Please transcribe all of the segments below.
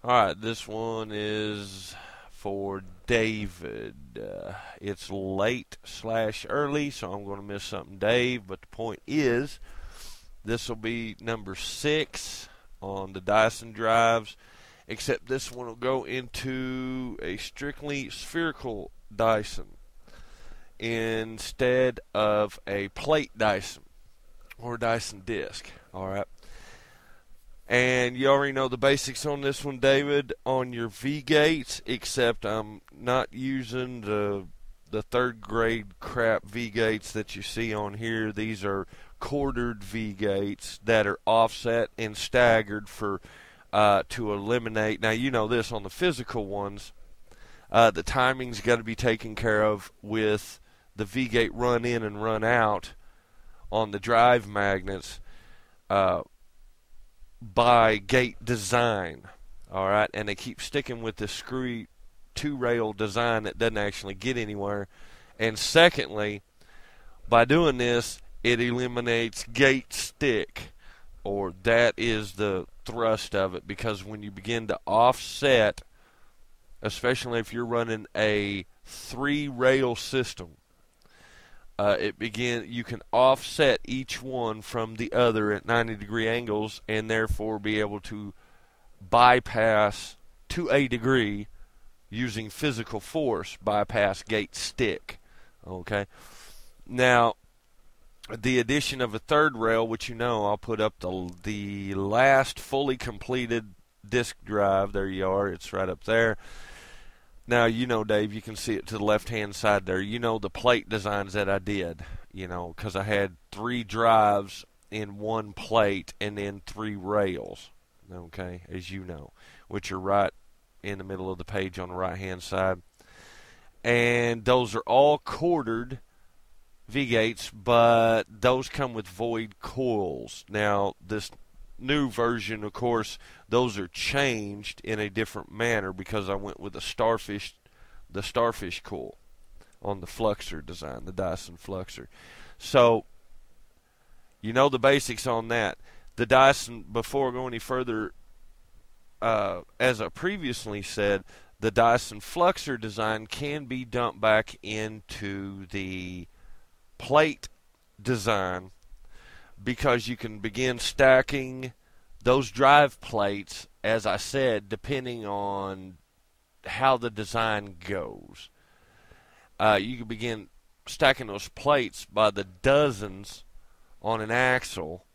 Alright, this one is for David. It's late/early, so I'm going to miss something, Dave. But the point is, this will be number 6 on the Dyson drives, except this one will go into a strictly spherical Dyson instead of a plate Dyson or Dyson disc. Alright. And you already know the basics on this one, David, on your V-gates, except I'm not using the third grade crap V-gates that you see on here. These are quartered V-gates that are offset and staggered for to eliminate. Now, you know this on the physical ones, the timing's got to be taken care of with the V-gate run in and run out on the drive magnets by gate design. Alright, and they keep sticking with this screwy 2-rail design that doesn't actually get anywhere. And secondly, by doing this, it eliminates gate stick, or that is the thrust of it, because when you begin to offset, especially if you're running a 3-rail system, you can offset each one from the other at 90-degree angles, and therefore be able to bypass to a degree, using physical force, bypass gate stick. Okay. Now, the addition of a third rail, which you know, I'll put up the last fully completed disk drive. There you are. It's right up there. Now, you know, Dave, you can see it to the left-hand side there. You know the plate designs that I did, you know, because I had 3 drives in one plate and then 3 rails, okay, as you know, which are right in the middle of the page on the right-hand side. And those are all quartered V-gates, but those come with void coils. Now, this new version, of course, those are changed in a different manner because I went with the starfish coil on the Fluxer design, the Dyson Fluxer. So, you know the basics on that. The Dyson, before I go any further, as I previously said, the Dyson Fluxer design can be dumped back into the plate design, because you can begin stacking those drive plates, as I said, depending on how the design goes. You can begin stacking those plates by the dozens on an axle,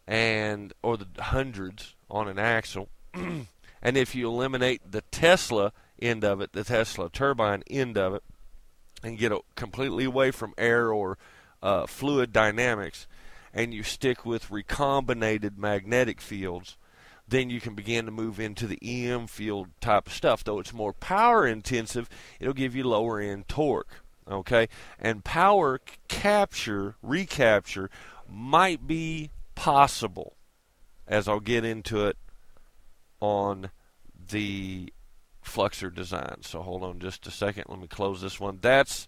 or the hundreds on an axle. And if you eliminate the Tesla end of it, the Tesla turbine end of it, and get completely away from air or fluid dynamics, and you stick with recombinated magnetic fields, then you can begin to move into the EM field type of stuff. Though it's more power intensive, it'll give you lower end torque. Okay? And power recapture might be possible, as I'll get into it on the Fluxer design. So hold on just a second. Let me close this one. This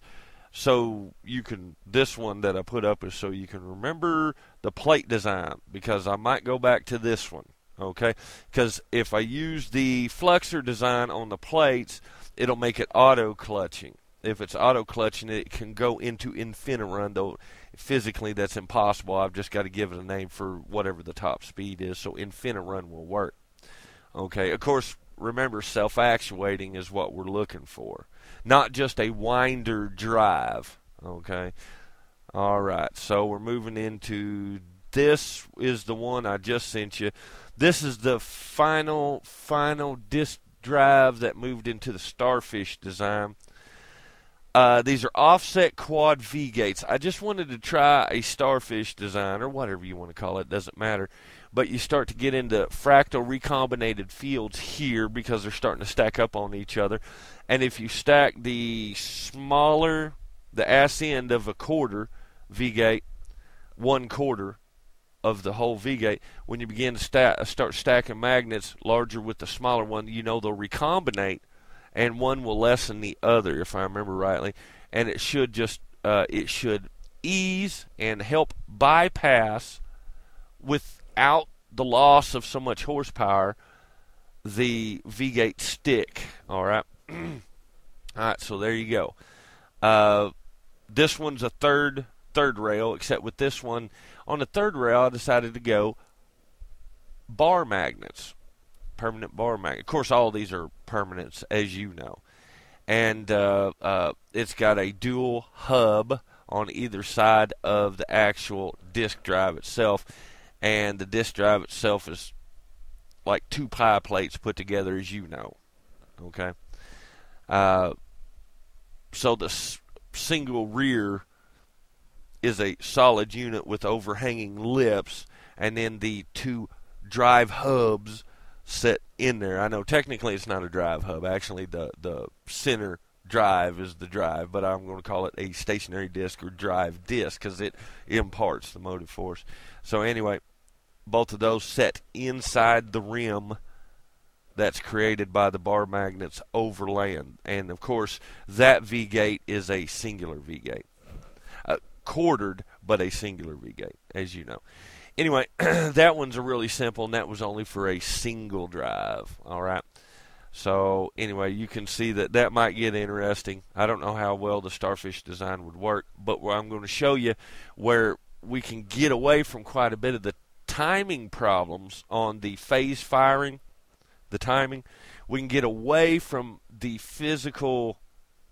one that I put up is so you can remember the plate design, because I might go back to this one, okay? Because if I use the Fluxer design on the plates, it'll make it auto-clutching. If it's auto-clutching, it can go into InfiniRun, though physically that's impossible. I've just got to give it a name for whatever the top speed is, so InfiniRun will work. Okay, of course, remember, self-actuating is what we're looking for, not just a winder drive. Okay, all right, so we're moving into, this is the one I just sent you. This is the final disk drive that moved into the Starfish design. These are offset quad V-gates. I just wanted to try a Starfish design, or whatever you want to call it, doesn't matter. But you start to get into fractal recombinated fields here, because they're starting to stack up on each other. And if you stack the ass end of a quarter V-gate, 1/4 of the whole V-gate, when you begin to start stacking magnets larger with the smaller one, you know they'll recombinate, and one will lessen the other, if I remember rightly. And it should ease and help bypass, without the loss of so much horsepower, the V-gate stick. All right. All right, so there you go. This one's a third rail, except with this one, on the third rail, I decided to go bar magnets, permanent bar magnet. Of course, all of these are permanents, as you know. And it's got a dual hub on either side of the actual disk drive itself. And the disk drive itself is like two pie plates put together, as you know. Okay? So the single rear is a solid unit with overhanging lips, and then the two drive hubs set in there. I know technically it's not a drive hub. Actually, the center drive is the drive, but I'm going to call it a stationary disc or drive disc because it imparts the motive force. So anyway, both of those set inside the rim that's created by the bar magnets overlaying. And of course, that V-gate is a singular V-gate. Quartered, but a singular V-gate, as you know. Anyway, that one's a really simple, and that was only for a single drive. All right. So anyway, you can see that might get interesting. I don't know how well the Starfish design would work, but I'm going to show you where we can get away from quite a bit of the timing problems on the phase firing, the timing. We can get away from the physical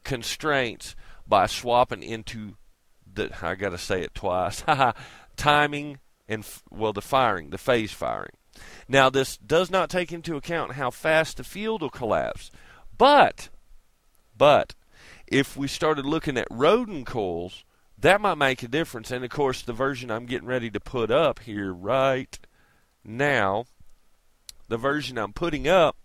constraints by swapping into I got to say it twice, timing and, well, the firing, the phase firing. Now, this does not take into account how fast the field will collapse. But, if we started looking at rodent coils, that might make a difference. And, of course, the version I'm getting ready to put up here right now, the version I'm putting up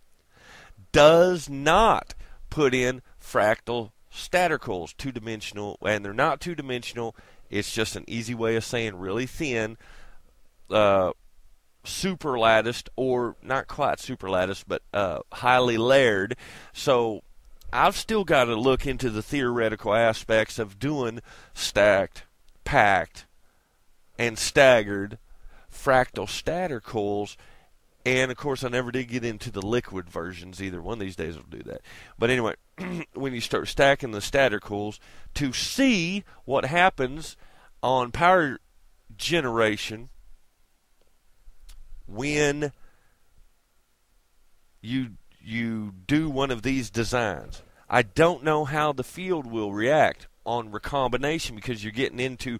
does not put in fractal stator coils, two-dimensional, and they're not two-dimensional. It's just an easy way of saying really thin, super latticed, or not quite super latticed, but highly layered. So I've still got to look into the theoretical aspects of doing stacked, packed, and staggered fractal stator coils. And, of course, I never did get into the liquid versions either. One of these days I'll do that. But anyway, when you start stacking the stator coils, to see what happens on power generation when you do one of these designs. I don't know how the field will react on recombination because you're getting into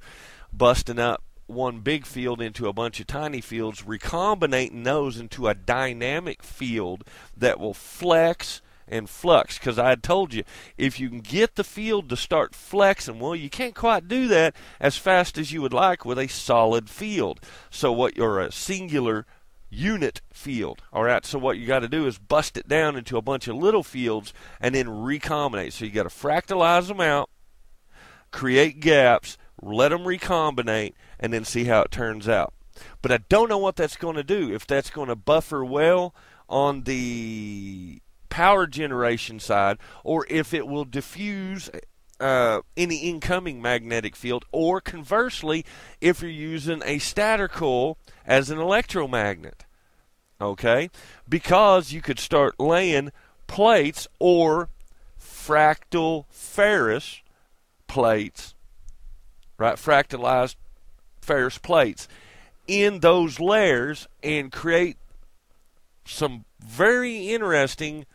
busting up one big field into a bunch of tiny fields, recombinating those into a dynamic field that will flex and flux. Because I had told you, if you can get the field to start flexing, well, you can't quite do that as fast as you would like with a solid field. So you're a singular unit field. All right, so what you got to do is bust it down into a bunch of little fields and then recombinate. So you got to fractalize them out, create gaps, let them recombinate, and then see how it turns out. But I don't know what that's going to do, if that's going to buffer well on the power generation side, or if it will diffuse any incoming magnetic field, or conversely, if you're using a stator coil as an electromagnet. Okay? Because you could start laying plates or fractal ferrous plates, right, fractalized ferrous plates in those layers and create some very interesting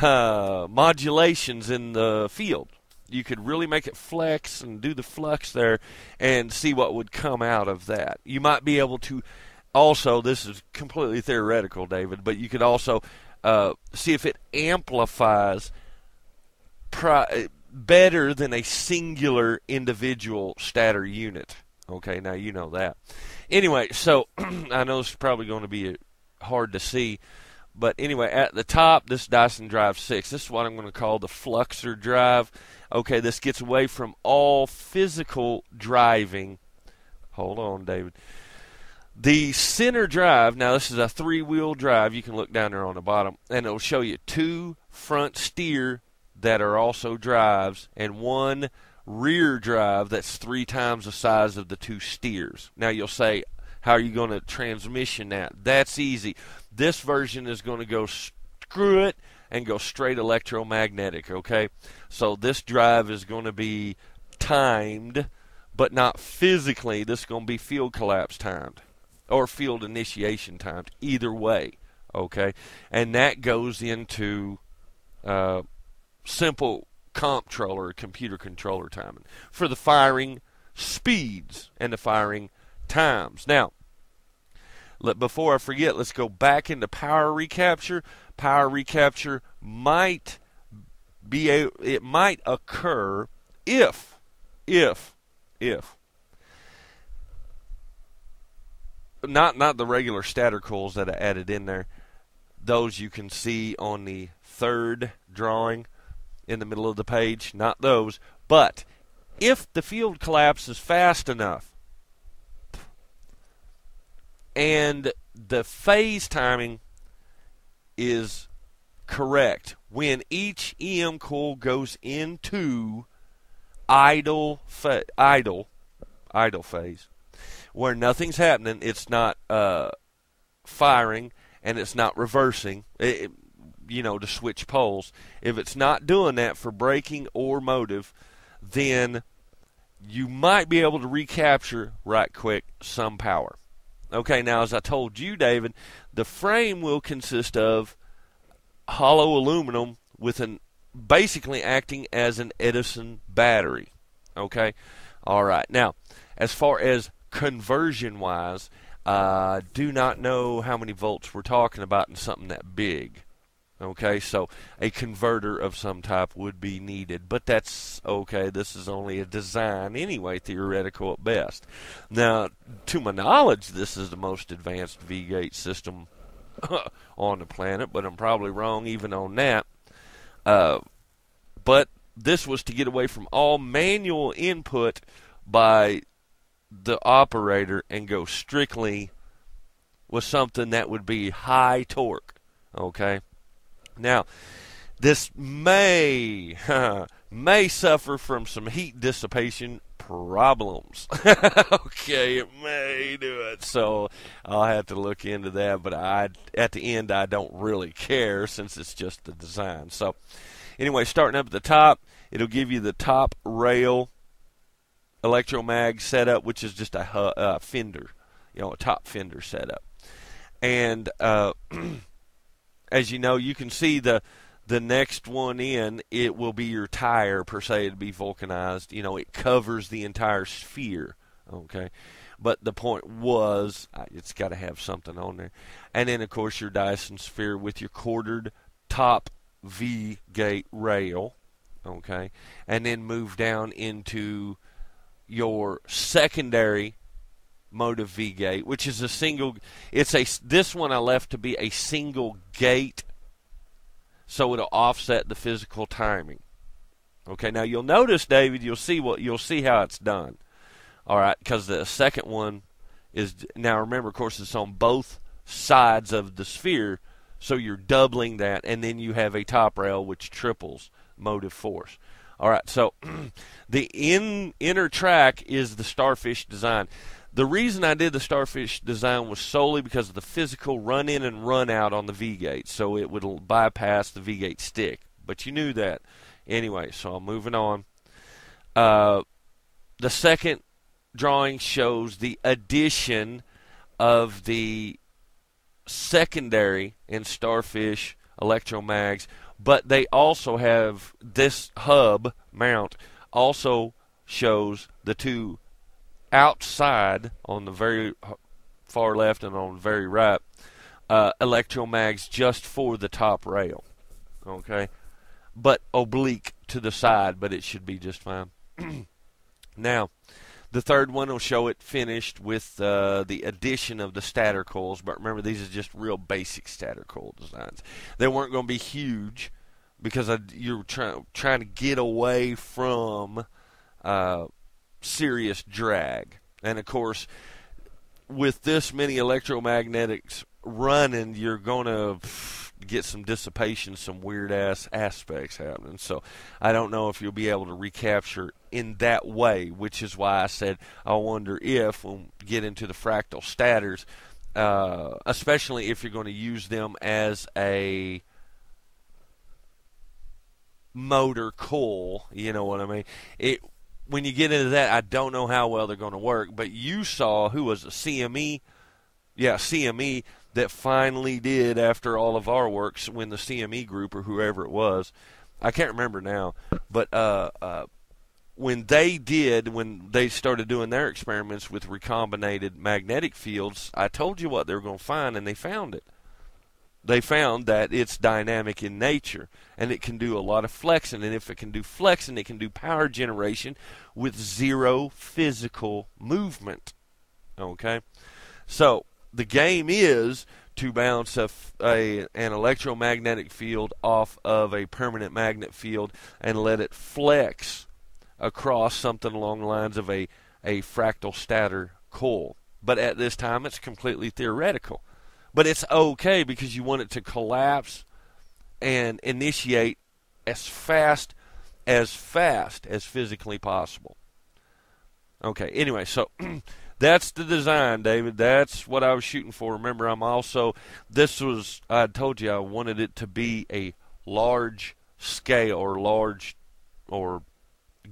modulations in the field. You could really make it flex and do the flux there and see what would come out of that. You might be able to also, this is completely theoretical, David, but you could also see if it amplifies better than a singular individual stator unit. Okay, now you know that. Anyway, so I know this is probably going to be hard to see, but anyway, at the top, this Dyson Drive 6, this is what I'm going to call the fluxer drive. Okay, this gets away from all physical driving. Hold on, David. The center drive, now this is a 3-wheel drive. You can look down there on the bottom, and it'll show you 2 front steer that are also drives, and 1 rear drive that's 3 times the size of the 2 steers. Now you'll say, how are you going to transmission that? That's easy. This version is going to go unscrew it and go straight electromagnetic, okay? So this drive is going to be timed, but not physically. This is going to be field collapse timed or field initiation timed, either way, okay? And that goes into simple comptroller, computer controller timing for the firing speeds and the firing times. Now, before I forget, let's go back into power recapture. Power recapture might occur if not the regular stator coils that I added in there. Those you can see on the third drawing in the middle of the page, not those. But if the field collapses fast enough and the phase timing is correct when each EM coil goes into idle phase, where nothing's happening, it's not firing and it's not reversing, to switch poles. If it's not doing that for braking or motive, then you might be able to recapture right quick some power. Okay, now as I told you, David, the frame will consist of hollow aluminum with basically acting as an Edison battery. Okay, all right. Now, as far as conversion-wise, I do not know how many volts we're talking about in something that big. Okay, so a converter of some type would be needed, but that's okay. This is only a design anyway, theoretical at best. Now, to my knowledge, this is the most advanced V-gate system on the planet, but I'm probably wrong even on that. But this was to get away from all manual input by the operator and go strictly with something that would be high torque. Okay. Now, this may suffer from some heat dissipation problems. Okay, it may do it. So I'll have to look into that. But at the end, I don't really care since it's just the design. So anyway, starting up at the top, it'll give you the top rail electromag setup, which is just a fender, a top fender setup. And as you know, you can see the next one in, it will be your tire, per se. It'll be vulcanized. It covers the entire sphere, okay? But the point was, it's got to have something on there. And then, of course, your Dyson sphere with your quartered top V-gate rail, okay? And then move down into your secondary motive V-gate, which is a single. This one I left to be a single gate, so it'll offset the physical timing. Okay, now you'll notice, David, you'll see how it's done. All right, because the second one is, now remember, of course, it's on both sides of the sphere, so you're doubling that, and then you have a top rail which triples motive force. All right, so the inner track is the Starfish design. The reason I did the Starfish design was solely because of the physical run-in and run-out on the V-gate, so it would bypass the V-gate stick. But you knew that. Anyway, so I'm moving on. The second drawing shows the addition of the secondary and Starfish electromags, but they also have this hub mount also shows the two outside on the very far left and on the very right electromags just for the top rail, okay, but oblique to the side, but it should be just fine. Now, the third one will show it finished with the addition of the stator coils, but remember, these are just real basic stator coil designs. They weren't going to be huge because you're trying to get away from serious drag. And of course, with this many electromagnetics running, you're going to get some dissipation, some weird ass aspects happening. So I don't know if you'll be able to recapture in that way, which is why I said I wonder if when we get into the fractal stators, especially if you're going to use them as a motor coil, you know what I mean? When you get into that, I don't know how well they're going to work, but you saw, who was a CME? Yeah, CME, that finally did, after all of our works, when the CME group or whoever it was, I can't remember now, but when they started doing their experiments with recombinated magnetic fields, I told you what they were going to find, and they found it. They found that it's dynamic in nature, and it can do a lot of flexing, and if it can do flexing, it can do power generation with zero physical movement. Okay? So, the game is to bounce an electromagnetic field off of a permanent magnet field and let it flex across something along the lines of a fractal stator coil. But at this time, it's completely theoretical. But it's okay because you want it to collapse and initiate as fast as physically possible. Okay, anyway, so that's the design, David. That's what I was shooting for. Remember, I told you I wanted it to be a large scale or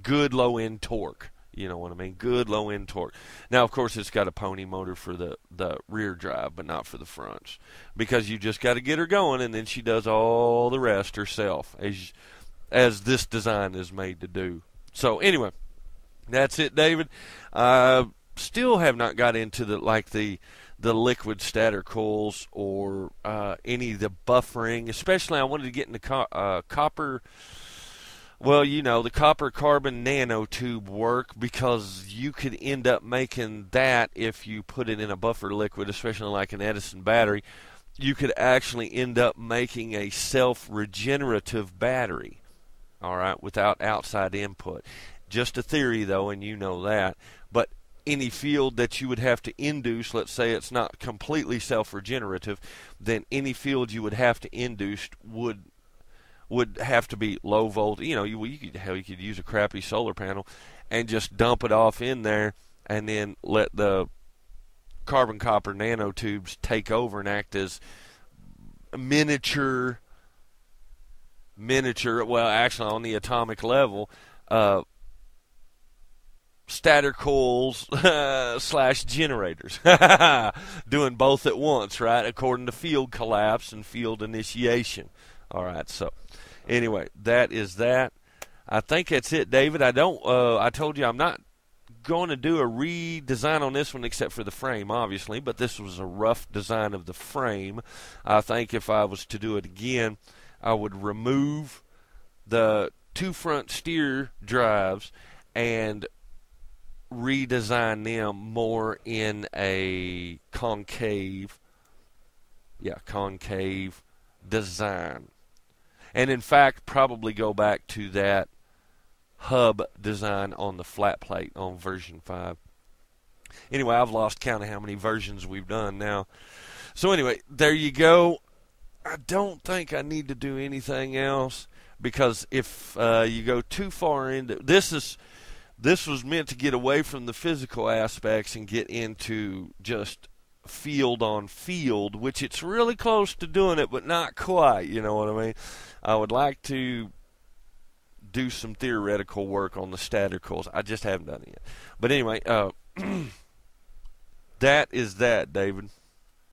good low-end torque. You know what I mean? Good low-end torque. Now, of course, it's got a pony motor for the rear drive, but not for the fronts. Because you just got to get her going, and then she does all the rest herself, as this design is made to do. So, anyway, that's it, David. Still have not got into the liquid stator coils or any of the buffering. Especially, I wanted to get into copper. Well, you know, the copper carbon nanotube work, because you could end up making that if you put it in a buffer liquid, especially like an Edison battery. You could actually end up making a self-regenerative battery, all right, without outside input. Just a theory, though, and you know that. But any field that you would have to induce, let's say it's not completely self-regenerative, then any field you would have to induce would have to be low volt. You know, you could use a crappy solar panel and just dump it off in there, and then let the carbon copper nanotubes take over and act as miniature. Well, actually, on the atomic level, stator coils / generators, doing both at once, right? According to field collapse and field initiation. All right, so anyway, that is that. I think that's it, David. I told you I'm not going to do a redesign on this one except for the frame, obviously, but this was a rough design of the frame. I think if I was to do it again, I would remove the two front steer drives and redesign them more in a concave design. And in fact, probably go back to that hub design on the flat plate on version 5. Anyway, I've lost count of how many versions we've done now. So anyway, there you go. I don't think I need to do anything else, because if you go too far into this was meant to get away from the physical aspects and get into just field on field, which it's really close to doing it, but not quite, you know what I mean? I would like to do some theoretical work on the stator coils. I just haven't done it yet. But anyway, that is that, David.